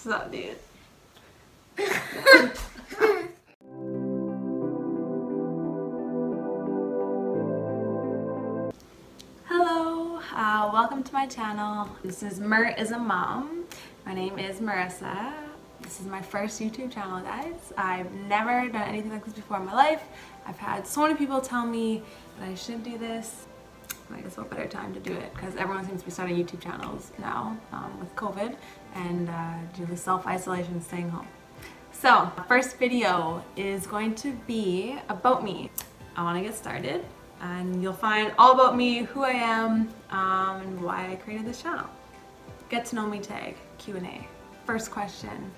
What's up, dude? Hello, welcome to my channel. This is Mer is a Mom. My name is Marissa. This is my first YouTube channel, guys. I've never done anything like this before in my life. I've had so many people tell me that I should do this. I guess what better time to do it, because everyone seems to be starting YouTube channels now with COVID and due to self-isolation, staying home. So, first video is going to be about me. I want to get started, and you'll find all about me, who I am, and why I created this channel. Get to know me tag, Q&A. First question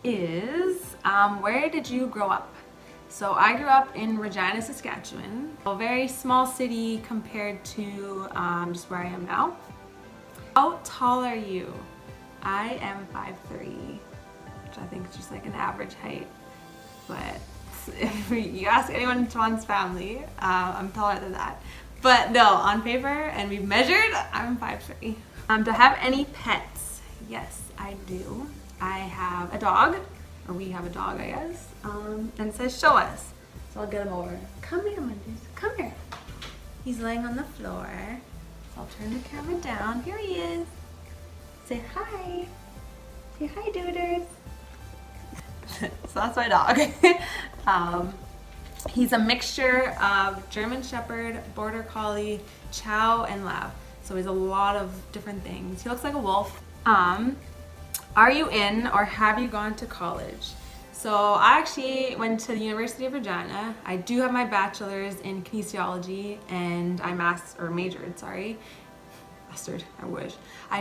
is, where did you grow up? So I grew up in Regina, Saskatchewan, a very small city compared to just where I am now. How tall are you? I am 5'3", which I think is just like an average height. But if you ask anyone in Twan's family, I'm taller than that. But no, on paper, and we've measured, I'm 5'3". Do I have any pets? Yes, I do. I have a dog. Or we have a dog, I guess, and it says show us. So I'll get him over. Come here, Mundies, come here. He's laying on the floor. So I'll turn the camera down. Here he is. Say hi. Say hi, duders. So that's my dog. He's a mixture of German Shepherd, Border Collie, Chow, and Lab. So he's a lot of different things. He looks like a wolf. Are you in or have you gone to college? So I actually went to the University of Regina. I do have my bachelor's in kinesiology, and I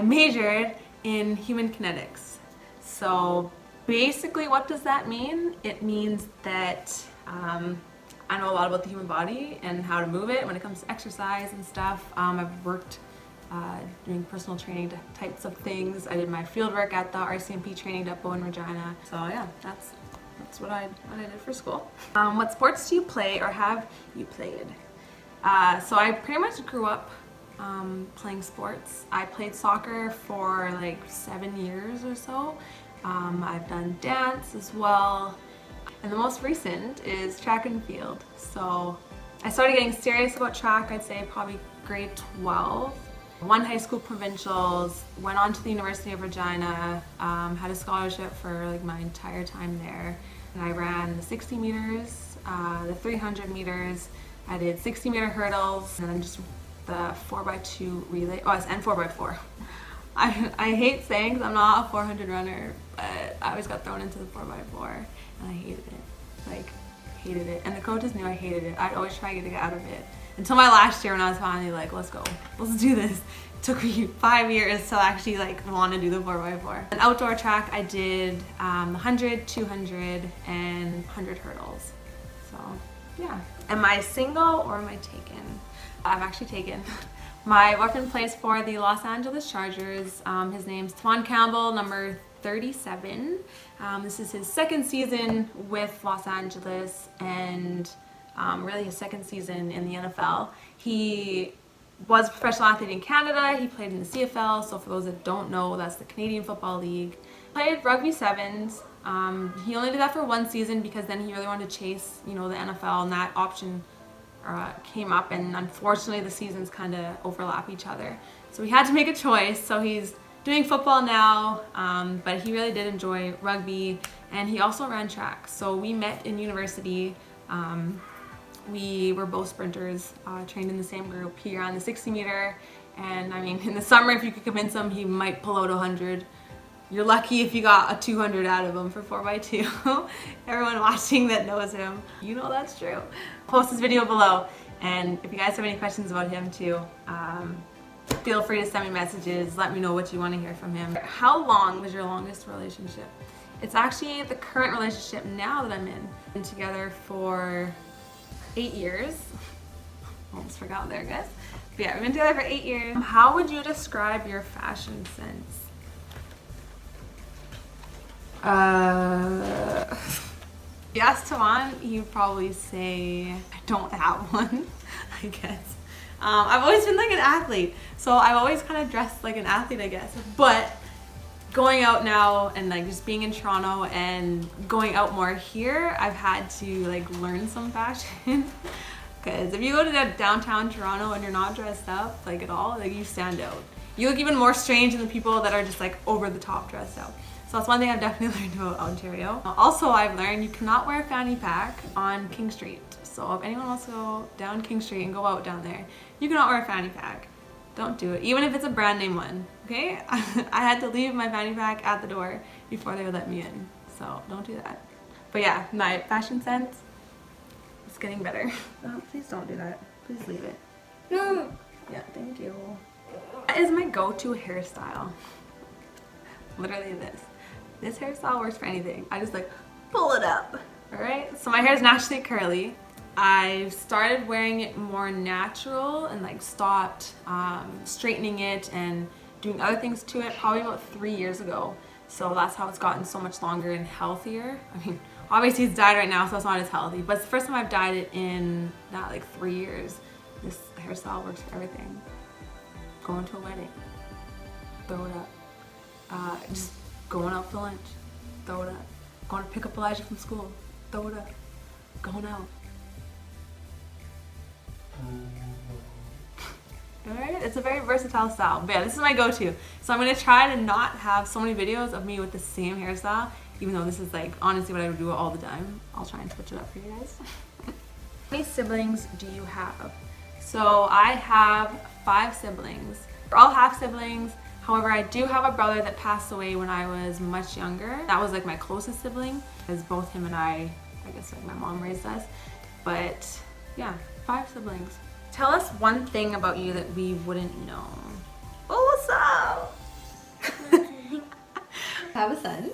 majored in human kinetics. So basically, what does that mean? It means that I know a lot about the human body and how to move it when it comes to exercise and stuff. I've worked doing personal training types of things. I did my field work at the RCMP training depot in Regina. So yeah, that's what I did for school. What sports do you play or have you played? So I pretty much grew up playing sports. I played soccer for like 7 years or so. I've done dance as well. And the most recent is track and field. So I started getting serious about track, I'd say probably grade 12. Won high school provincials, went on to the University of Regina, had a scholarship for like my entire time there. And I ran the 60 meters, the 300 meters, I did 60-meter hurdles, and then just the 4x2 relay, and 4x4. I hate saying because I'm not a 400 runner, but I always got thrown into the 4x4, and I hated it, like hated it. And the coaches knew I hated it. I'd always try to get out of it. Until my last year when I was finally like, let's go, let's do this. It took me 5 years to actually like want to do the 4x4. An outdoor track, I did 100, 200, and 100 hurdles. So yeah. Am I single or am I taken? I'm actually taken. My boyfriend plays for the Los Angeles Chargers. His name's Twan Campbell, number 37. This is his second season with Los Angeles, and really his second season in the NFL. He was a professional athlete in Canada. He played in the CFL, so for those that don't know, that's the Canadian Football League. Played rugby sevens. He only did that for 1 season because then he really wanted to chase, the NFL, and that option came up, and unfortunately the seasons kind of overlap each other. So he had to make a choice, so he's doing football now, but he really did enjoy rugby, and he also ran track. So we met in university. We were both sprinters, trained in the same group. He ran the 60 meter, and I mean, in the summer, if you could convince him, he might pull out 100. You're lucky if you got a 200 out of him for 4x2. Everyone watching that knows him, you know that's true. Post this video below, and if you guys have any questions about him too, feel free to send me messages. Let me know what you want to hear from him. How long was your longest relationship? It's actually the current relationship now that I'm in. Been together for 8 years. Almost forgot there, guys. But yeah, we've been together for 8 years. How would you describe your fashion sense? If you ask Tawan, he'd probably say I don't have one, I guess. I've always been like an athlete, so I've always kind of dressed like an athlete, I guess. But going out now and like just being in Toronto and going out more here, I've had to like learn some fashion. Because if you go to downtown Toronto and you're not dressed up like at all, like you stand out. You look even more strange than the people that are just like over the top dressed out. So that's one thing I've definitely learned about Ontario. Also, I've learned you cannot wear a fanny pack on King Street. So if anyone wants to go down King Street and go out down there, you cannot wear a fanny pack. Don't do it, even if it's a brand name one, okay? I had to leave my fanny pack at the door before they would let me in. So don't do that. But yeah, my fashion sense, it's getting better. Oh, please don't do that. Please leave it. No. Yeah, thank you. That is my go-to hairstyle. Literally this. This hairstyle works for anything. I just like pull it up. Alright, so my hair is naturally curly. I've started wearing it more natural and like stopped straightening it and doing other things to it probably about 3 years ago. So that's how it's gotten so much longer and healthier. I mean, obviously it's dyed right now, so it's not as healthy, but it's the first time I've dyed it in not like 3 years. This hairstyle works for everything. Going to a wedding, throw it up. Just going out for lunch, throw it up. Going to pick up Elijah from school, throw it up. Going out. Alright, it's a very versatile style. But yeah, this is my go-to. So I'm going to try to not have so many videos of me with the same hairstyle, even though this is like honestly what I would do all the time. I'll try and switch it up for you guys. How many siblings do you have? So I have 5 siblings. We're all half siblings. However, I do have a brother that passed away when I was much younger. That was like my closest sibling, because both him and I guess like my mom raised us. But yeah, 5 siblings. Tell us one thing about you that we wouldn't know. Oh, what's up? I have a son,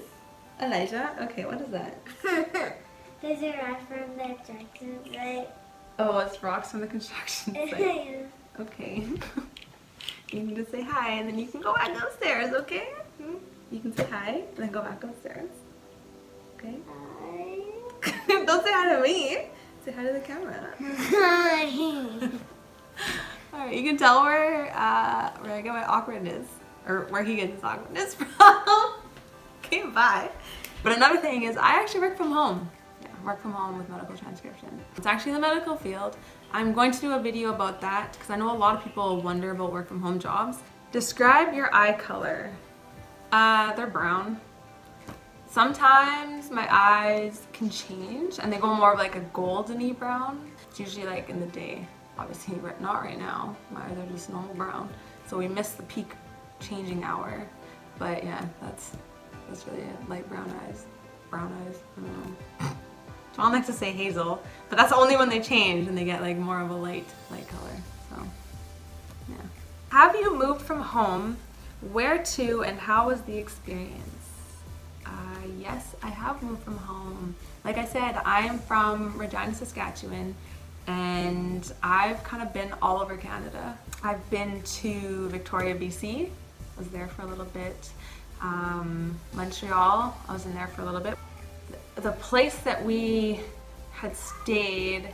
Elijah. Okay, what is that? Those are rocks from the construction site. Oh, it's rocks from the construction site. Okay. You can just say hi and then you can go back upstairs, okay? You can say hi and then go back upstairs. Okay? Hi. Don't say hi to me. Say hi to the camera. Hi. Alright, you can tell where I get my awkwardness, or where he gets his awkwardness from. Okay, bye. But another thing is I actually work from home. Yeah, work from home with medical transcription. It's actually in the medical field. I'm going to do a video about that because I know a lot of people wonder about work from home jobs. Describe your eye color. They're brown. Sometimes my eyes can change and they go more of like a golden-y brown. It's usually like in the day. Obviously not right now. My eyes are just normal brown. So we missed the peak changing hour. But yeah, that's really it. Light brown eyes. Brown eyes. I don't know. John likes to say hazel, but that's only when they change and they get like more of a light color. So yeah. Have you moved from home? Where to and how was the experience? Yes, I have moved from home. Like I said, I am from Regina, Saskatchewan, and I've kind of been all over Canada. I've been to Victoria, BC. I was there for a little bit. Montreal, I was in there for a little bit. The place that we had stayed,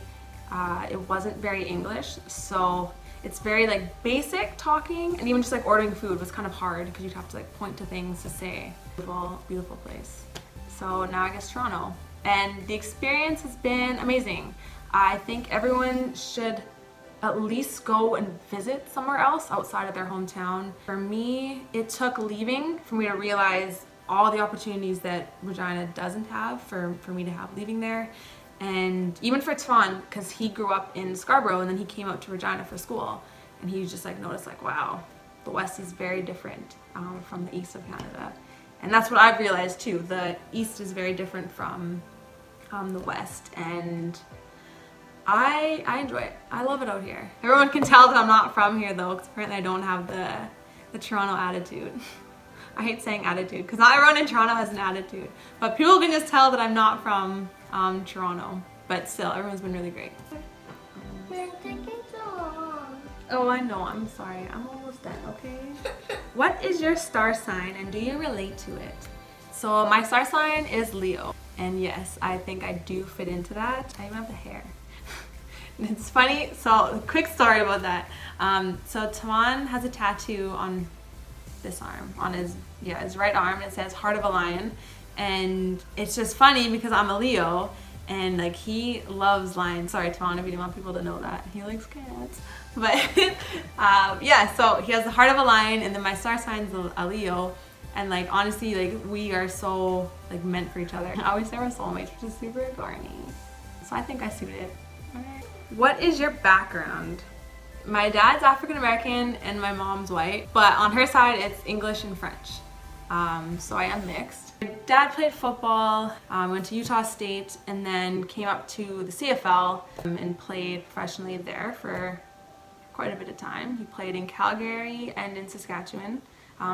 it wasn't very English, so it's very like basic talking, and even just like ordering food was kind of hard because you'd have to like point to things to say. Beautiful, beautiful place. So now I guess Toronto, and the experience has been amazing. I think everyone should at least go and visit somewhere else outside of their hometown. For me, it took leaving for me to realize all the opportunities that Regina doesn't have for me to have leaving there. And even for Twan, because he grew up in Scarborough and then he came out to Regina for school, and he just like noticed like, wow, the West is very different from the East of Canada. And that's what I've realized too. The East is very different from the West, and I enjoy it. I love it out here. Everyone can tell that I'm not from here though, because apparently I don't have the Toronto attitude. I hate saying attitude because not everyone in Toronto has an attitude, but people can just tell that I'm not from Toronto. But still, everyone's been really great. You're taking so long. Oh, I know. I'm sorry. I'm almost done. Okay. What is your star sign, and do you relate to it? So my star sign is Leo, and yes, I think I do fit into that. I even have the hair. It's funny. So, a quick story about that. So Tawan has a tattoo on this arm, on his right arm. It says Heart of a Lion, and it's just funny because I'm a Leo, and like he loves lions. Sorry, Tavon, if you didn't want people to know that he likes cats, but yeah. So he has the heart of a lion, and then my star sign's a Leo, and like honestly, like we are so like meant for each other. I always say we're soulmates, which is super corny. So I think I suit it. Alright. What is your background? My dad's African American and my mom's white, but on her side it's English and French. So I am mixed. My dad played football, went to Utah State, and then came up to the CFL and played professionally there for quite a bit of time. He played in Calgary and in Saskatchewan.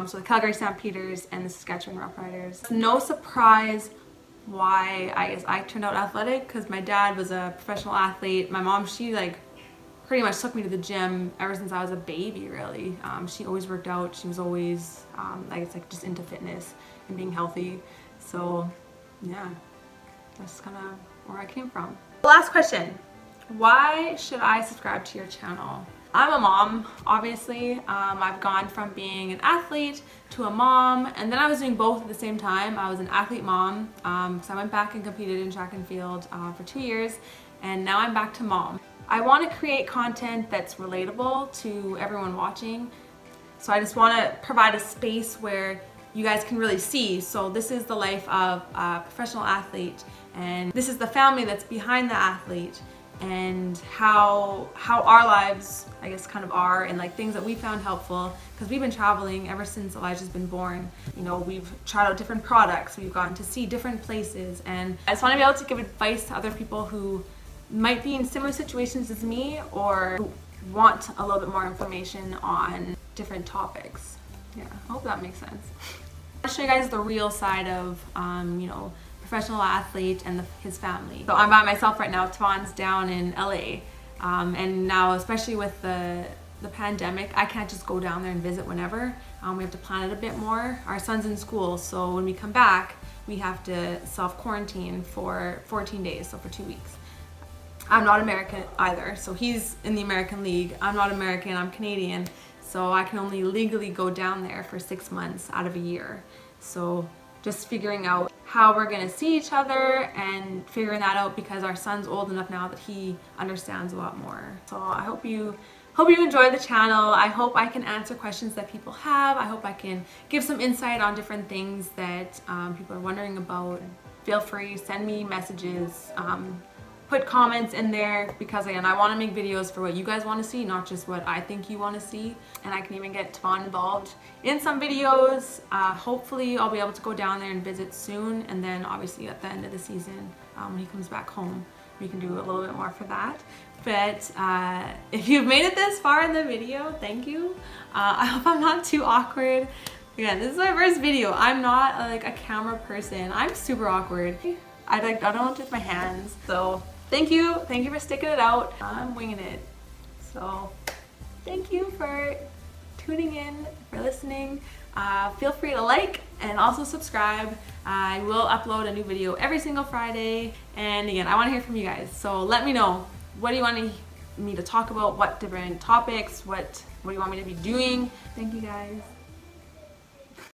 So the Calgary Stampeders and the Saskatchewan Roughriders. No surprise why I guess I turned out athletic, because my dad was a professional athlete. My mom, she like pretty much took me to the gym ever since I was a baby, really. She always worked out. She was always, I guess, like just into fitness and being healthy. So yeah, that's kind of where I came from. Last question. Why should I subscribe to your channel? I'm a mom, obviously. I've gone from being an athlete to a mom, and then I was doing both at the same time. I was an athlete mom, so I went back and competed in track and field for 2 years, and now I'm back to mom. I want to create content that's relatable to everyone watching, so I just want to provide a space where you guys can really see. So this is the life of a professional athlete, and this is the family that's behind the athlete, and how our lives, I guess, kind of are, and like things that we found helpful, because we've been traveling ever since Elijah's been born. You know, we've tried out different products, we've gotten to see different places, and I just want to be able to give advice to other people who might be in similar situations as me or want a little bit more information on different topics. Yeah, I hope that makes sense. I'll show you guys the real side of, you know, professional athlete and his family. So I'm by myself right now. Tavon's down in LA, and now especially with the pandemic, I can't just go down there and visit whenever. We have to plan it a bit more. Our son's in school, so when we come back, we have to self-quarantine for 14 days, so for 2 weeks. I'm not American either, so he's in the American League. I'm not American, I'm Canadian, so I can only legally go down there for 6 months out of a year. So just figuring out how we're gonna see each other and figuring that out, because our son's old enough now that he understands a lot more. So I hope you enjoy the channel. I hope I can answer questions that people have. I hope I can give some insight on different things that people are wondering about. Feel free, send me messages. Put comments in there, because again, I want to make videos for what you guys want to see, not just what I think you want to see. And I can even get Tavon involved in some videos. Hopefully I'll be able to go down there and visit soon, and then obviously at the end of the season, when he comes back home, we can do a little bit more for that. But if you've made it this far in the video, thank you. I hope I'm not too awkward. Again, this is my first video. I'm not like a camera person. I'm super awkward. I don't want to with my hands. So thank you for sticking it out. I'm winging it. So thank you for tuning in, for listening. Feel free to like and also subscribe. I will upload a new video every single Friday. And again, I want to hear from you guys. So let me know, what do you want me to talk about? What different topics? What do you want me to be doing? Thank you guys.